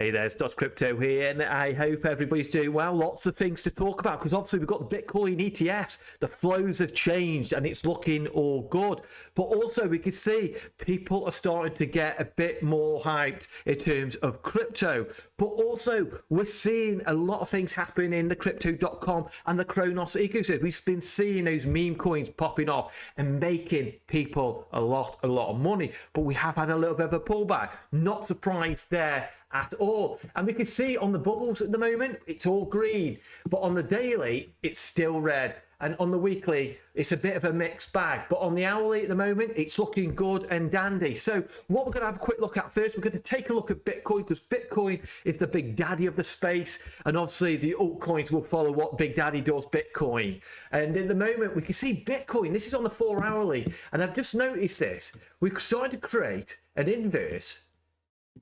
Hey there, it's Dot Crypto here, and I hope everybody's doing well. Lots of things to talk about because obviously we've got the Bitcoin ETFs. The flows have changed and it's looking all good. But also we can see people are starting to get a bit more hyped in terms of crypto. But also we're seeing a lot of things happen in the crypto.com and the Cronos ecosystem. We've been seeing those meme coins popping off and making people a lot of money. But we have had a little bit of a pullback. Not surprised there at all. And we can see on the bubbles at the moment, it's all green, but on the daily, it's still red. And on the weekly, it's a bit of a mixed bag. But on the hourly at the moment, it's looking good and dandy. So what we're going to have a quick look at first, we're going to take a look at Bitcoin, because Bitcoin is the big daddy of the space. And obviously the altcoins will follow what Big Daddy does, Bitcoin. And at the moment, we can see Bitcoin. This is on the 4 hourly. And I've just noticed this. We've started to create an inverse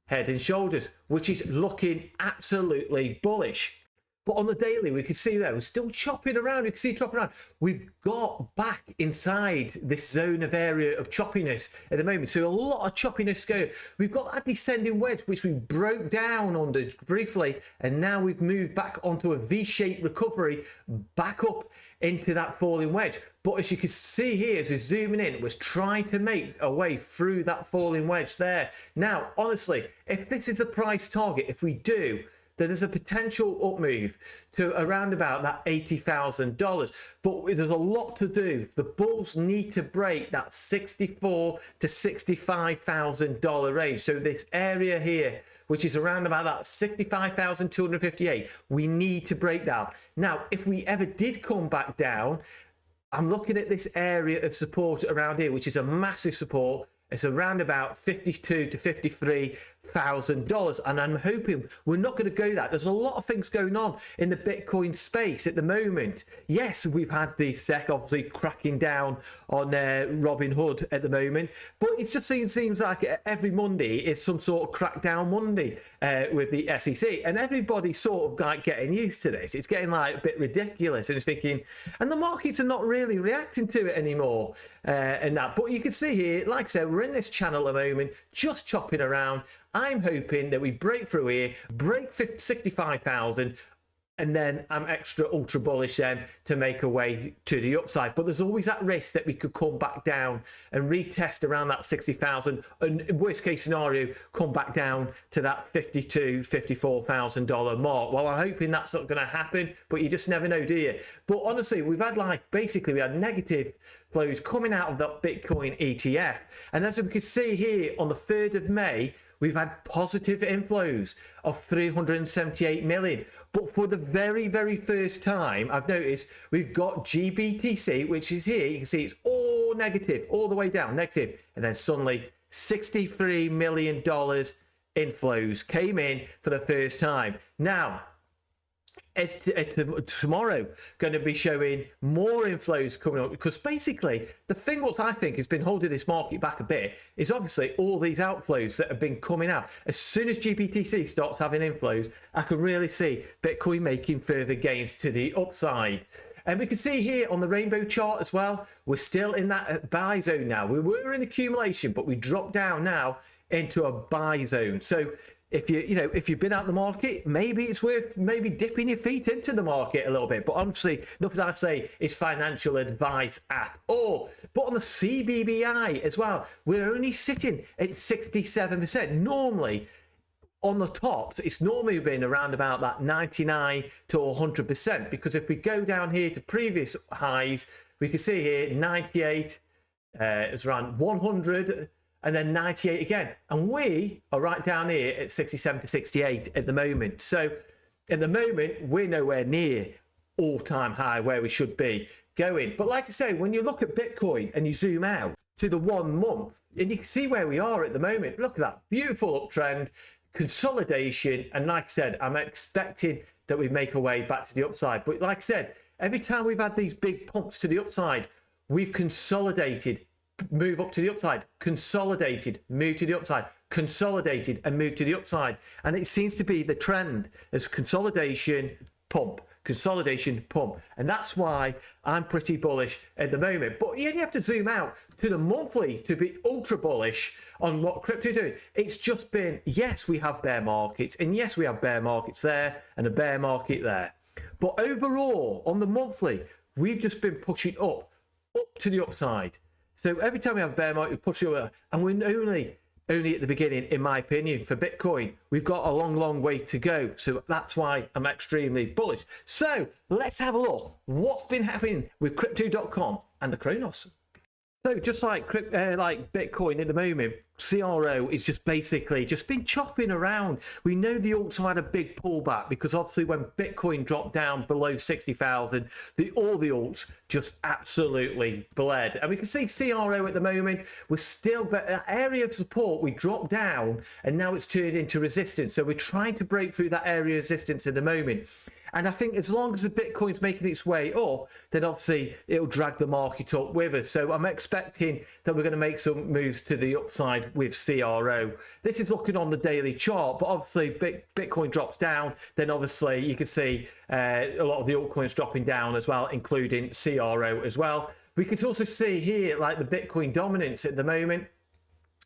head and shoulders, which is looking absolutely bullish. But on the daily, we can see that we're still chopping around. You can see chopping around. We've got back inside this zone of area of choppiness at the moment. So a lot of choppiness going. We've got that descending wedge, which we broke down under briefly, and now we've moved back onto a V-shaped recovery, back up into that falling wedge. But as you can see here, as we're zooming in, it was trying to make a way through that falling wedge there. Now, honestly, if this is a price target, if we do, then there's a potential up move to around about that $80,000. But there's a lot to do. The bulls need to break that $64,000 to $65,000 range. So this area here, which is around about that 65,258, we need to break down. Now, if we ever did come back down, I'm looking at this area of support around here, which is a massive support. It's around about $52,000 to $53,000, and I'm hoping we're not going to go that. There's a lot of things going on in the Bitcoin space at the moment. Yes, we've had the SEC obviously cracking down on Robinhood at the moment, but it just seems like every Monday is some sort of crackdown Monday with the SEC, and everybody's sort of like getting used to this. It's getting like a bit ridiculous, and it's thinking, and the markets are not really reacting to it anymore, and that. But you can see here, like I said, we're in this channel at the moment, just chopping around. I'm hoping that we break through here, break 65,000, and then I'm extra ultra bullish then to make a way to the upside. But there's always that risk that we could come back down and retest around that 60,000, and worst case scenario, come back down to that $52,000, $54,000 mark. Well, I'm hoping that's not going to happen, but you just never know, do you? But honestly, we've had basically we had negative flows coming out of that Bitcoin ETF. And as we can see here on the 3rd of May, we've had positive inflows of 378 million. But for the very, very first time, I've noticed we've got GBTC, which is here. You can see it's all negative, all the way down, negative. And then suddenly $63 million inflows came in for the first time. Now, tomorrow going to be showing more inflows coming up, because basically the thing what I think has been holding this market back a bit is obviously all these outflows that have been coming out. As soon as GBTC starts having inflows, I can really see Bitcoin making further gains to the upside. And we can see here on the rainbow chart as well, we're still in that buy zone now. We were in accumulation, but we dropped down now into a buy zone. So if if you've been out the market, maybe it's worth dipping your feet into the market a little bit. But honestly, nothing I say is financial advice at all. But on the CBBI as well, we're only sitting at 67%. Normally, on the tops, it's normally been around about that 99 to 100%. Because if we go down here to previous highs, we can see here 98, it's around 100. And then 98 again. And we are right down here at 67 to 68 at the moment. So at the moment, we're nowhere near all-time high where we should be going. But like I say, when you look at Bitcoin and you zoom out to the 1 month, and you can see where we are at the moment. Look at that beautiful uptrend, consolidation. And like I said, I'm expecting that we make our way back to the upside. But like I said, every time we've had these big pumps to the upside, we've consolidated, move up to the upside, consolidated, move to the upside, consolidated and move to the upside. And it seems to be the trend as consolidation, pump, consolidation pump, and that's why I'm pretty bullish at the moment. But you only have to zoom out to the monthly to be ultra bullish on what crypto doing. It's just been, yes, we have bear markets, and yes, we have bear markets there and a bear market there, but overall on the monthly we've just been pushing up to the upside. So every time we have a bear market, we push it up, and we're only at the beginning, in my opinion, for Bitcoin. We've got a long way to go. So that's why I'm extremely bullish. So let's have a look. What's been happening with Crypto.com and the Cronos? So just like Bitcoin at the moment, CRO is just basically just been chopping around. We know the alts have had a big pullback because obviously when Bitcoin dropped down below 60,000, all the alts just absolutely bled. And we can see CRO at the moment, we're still, but that area of support, we dropped down and now it's turned into resistance. So we're trying to break through that area of resistance at the moment. And I think as long as the Bitcoin's making its way up, then obviously it'll drag the market up with us. So I'm expecting that we're going to make some moves to the upside with CRO. This is looking on the daily chart, but obviously Bitcoin drops down, then obviously you can see a lot of the altcoins dropping down as well, including CRO as well. We can also see here like the Bitcoin dominance at the moment.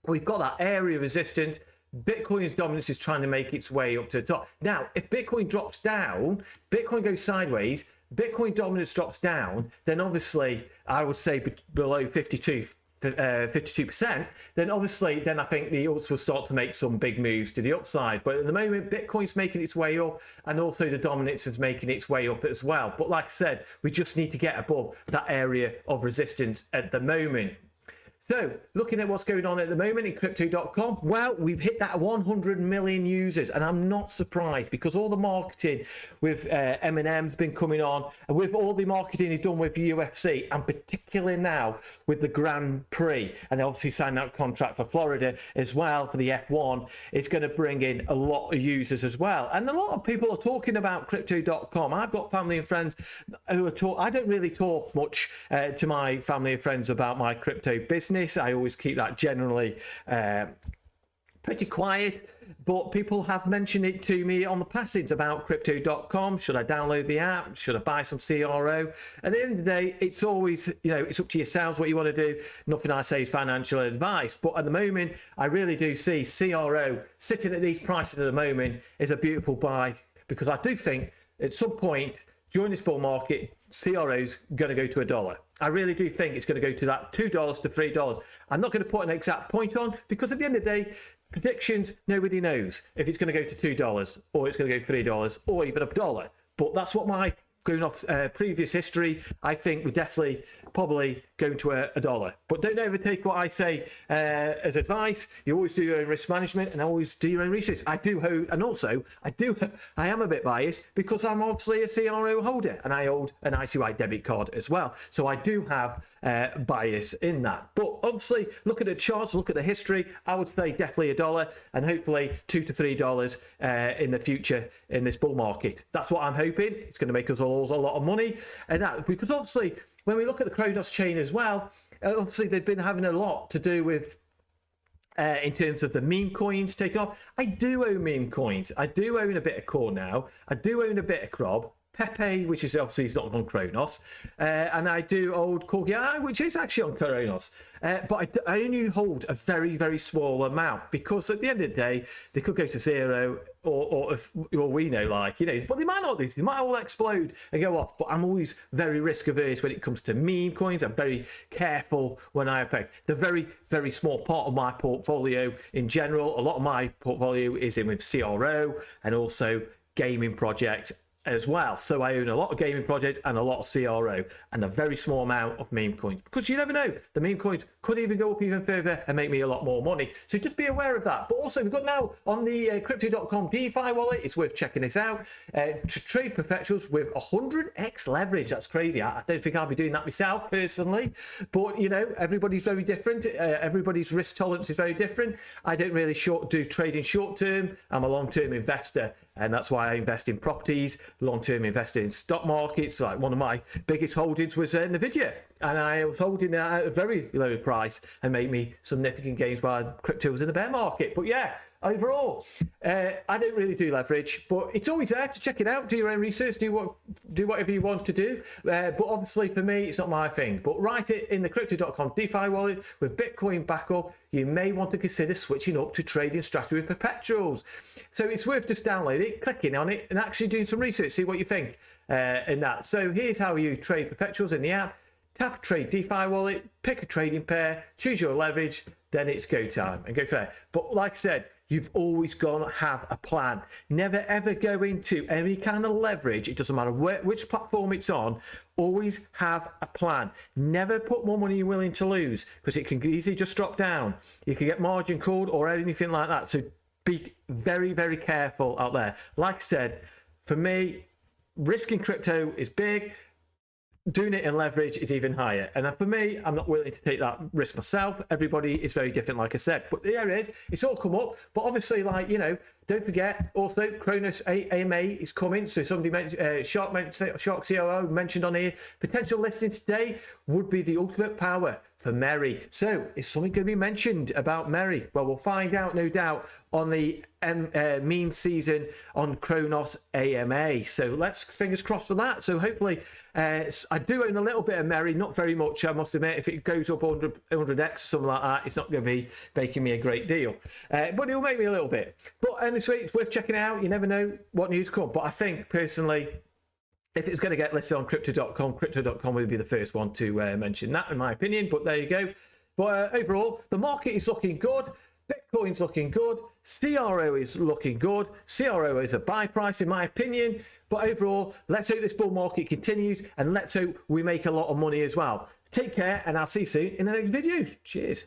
We've got that area resistance. Bitcoin's dominance is trying to make its way up to the top. Now, if Bitcoin drops down, Bitcoin goes sideways, Bitcoin dominance drops down, then obviously I would say below 52%, then obviously then I think the alts will start to make some big moves to the upside. But at the moment, Bitcoin's making its way up, and also the dominance is making its way up as well. But like I said, we just need to get above that area of resistance at the moment. So looking at what's going on at the moment in Crypto.com, well, we've hit that 100 million users, and I'm not surprised because all the marketing with Eminem's been coming on, and with all the marketing he's done with UFC, and particularly now with the Grand Prix, and they obviously signed that contract for Florida as well for the F1, it's going to bring in a lot of users as well. And a lot of people are talking about Crypto.com. I've got family and friends who are I don't really talk much to my family and friends about my crypto business. I always keep that generally pretty quiet, but people have mentioned it to me on the passings about Crypto.com. Should I download the app? Should I buy some CRO? At the end of the day, it's always, it's up to yourselves what you want to do. Nothing I say is financial advice, but at the moment, I really do see CRO sitting at these prices at the moment is a beautiful buy, because I do think at some point during this bull market, CRO's going to go to $1. I really do think it's going to go to that $2 to $3. I'm not going to put an exact point on, because at the end of the day, predictions, nobody knows if it's going to go to $2 or it's going to go $3 or even $1. But that's what my, going off previous history, I think we're definitely probably going to $1. But don't ever take what I say as advice. You always do your own risk management and always do your own research. I am a bit biased because I'm obviously a CRO holder and I hold an ICY debit card as well. So I do have bias in that. But obviously, look at the charts, look at the history. I would say definitely $1 and hopefully $2 to $3 in the future in this bull market. That's what I'm hoping. It's going to make us all a lot of money. And that, because obviously, when we look at the Cronos chain as well, obviously they've been having a lot to do with in terms of the meme coins taking off. I do own meme coins. I do own a bit of Core now. I do own a bit of Crob. Pepe, which is obviously is not on Cronos, and I do hold Corgi, which is actually on Cronos, but I only hold a very, very small amount, because at the end of the day, they could go to zero, or we know, but they might not do. They might all explode and go off. But I'm always very risk averse when it comes to meme coins. I'm very careful when I pick. The very, very small part of my portfolio in general. A lot of my portfolio is in with CRO and also gaming projects as well. So I own a lot of gaming projects and a lot of CRO and a very small amount of meme coins, because you never know, the meme coins could even go up even further and make me a lot more money. So just be aware of that. But also we've got now on the Crypto.com DeFi wallet, it's worth checking this out, to trade perpetuals with 100x leverage. That's crazy. I don't think I'll be doing that myself personally, but everybody's very different. Everybody's risk tolerance is very different. I don't really do trading short term. I'm a long-term investor, and that's why I invest in properties, long-term investing in stock markets. Like one of my biggest holdings was Nvidia, and I was holding that at a very low price and made me significant gains while crypto was in the bear market. But yeah, overall, I don't really do leverage, but it's always there to check it out. Do your own research, do whatever you want to do. But obviously for me, it's not my thing. But write it in the Crypto.com DeFi wallet with Bitcoin backup. You may want to consider switching up to trading strategy with perpetuals. So it's worth just downloading it, clicking on it, and actually doing some research, see what you think in that. So here's how you trade perpetuals in the app. Tap Trade DeFi wallet, pick a trading pair, choose your leverage, then it's go time and go fair. But like I said, you've always got to have a plan. Never ever go into any kind of leverage. It doesn't matter which platform it's on. Always have a plan. Never put more money you're willing to lose, because it can easily just drop down. You can get margin called or anything like that. So be very, very careful out there. Like I said, for me, risk in crypto is big. Doing it in leverage is even higher, and for me, I'm not willing to take that risk myself. Everybody is very different, like I said, but there it is. It's all come up, but obviously, like, you know, don't forget also Cronos AMA is coming. So somebody mentioned Shark COO mentioned on here, potential listing today would be the ultimate power for Mery. So is something going to be mentioned about Mery? Well, we'll find out, no doubt, on the meme season on Cronos AMA. So let's fingers crossed for that. So hopefully, I do own a little bit of Mery, not very much, I must admit. If it goes up 100x or something like that, it's not going to be making me a great deal, but it'll make me a little bit. But anyway, it's worth checking out. You never know what news comes. But I think personally, if it's going to get listed on Crypto.com would be the first one to mention that, in my opinion. But there you go. But overall, the market is looking good. Bitcoin's looking good. CRO is looking good. CRO is a buy price, in my opinion. But overall, let's hope this bull market continues, and let's hope we make a lot of money as well. Take care, and I'll see you soon in the next video. Cheers.